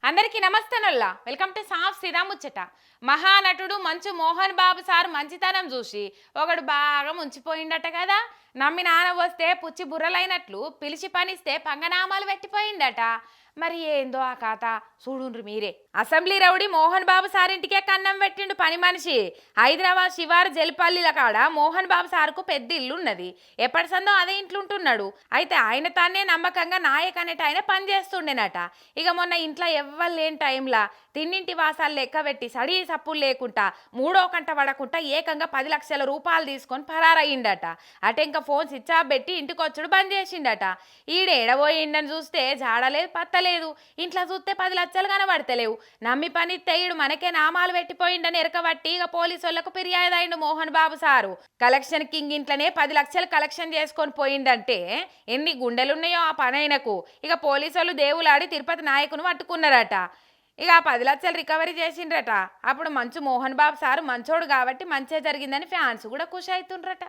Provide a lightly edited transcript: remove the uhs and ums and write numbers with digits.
అందరికీ నమస్తేనల్లా welcome to సాఫ్ సీదా ముచ్చట. మహానటుడు మంచు మోహన్ బాబు సార్ మంచితనం చూసి ఒకడు బాగా ముంచిపోయిండట కదా. నమ్మి నాన్న వస్తే పుచ్చి బుర్రలైనట్లు పిలిచి పనిస్తే పంగనామాలు పెట్టిపోయిండట. మరి ఏందో ఆ కథ చూడుండ్రు మీరే. అసెంబ్లీ రౌడీ మోహన్ బాబు సారింటికే కన్నం పెట్టిండు పని మనిషి. హైదరాబాద్ శివారు జల్పల్లిల కాడ మోహన్ బాబు సార్కు పెద్ద ఇల్లు ఉన్నది. ఎప్పటి సందో అదే ఇంట్లో ఉంటున్నాడు. అయితే ఆయన తానే నమ్మకంగా నాయక్ అనేట ఆయన పని చేస్తుండేనట. ఇక మొన్న ఇంట్లో ఎవ్వరు లేని టైంలా తిన్నింటి వాసాలు లెక్క పెట్టి సడీ సప్పులు లేకుండా మూడో కంట పడకుండా ఏకంగా 10 లక్షల రూపాయలు తీసుకొని పరారయ్యిండట. అటే ఇంకా ఫోన్ స్విచ్ ఆఫ్ పెట్టి ఇంటికి వచ్చుడు బంద్ చేసిండట. ఈడేడబోయిండని చూస్తే జాడలేదు పత్తలేదు. ఇంట్లో చూస్తే 10 లక్షలు కనబడతలేవు. నమ్మి పని తెయ్యుడు మనకే నామాలు పెట్టిపోయిండని ఎరకబట్టి ఇక పోలీసు వాళ్ళకు ఫిర్యాదు అయిండు Mohan Babu sir. Collection king ఇంట్లోనే 10 లక్షలు కలెక్షన్ చేసుకొని పోయిండంటే ఎన్ని గుండెలున్నాయో ఆ పనైనకు. ఇక పోలీసు వాళ్ళు దేవులాడి తిరుపతి నాయకును పట్టుకున్నారట. ఇక 10 లక్షలు రికవరీ చేసిండ్రట. అప్పుడు మంచు మోహన్ బాబు సారు మంచోడు కాబట్టి మంచిగా జరిగిందని ఫ్యాన్స్ కూడా ఖుషి అవుతుండ్రట.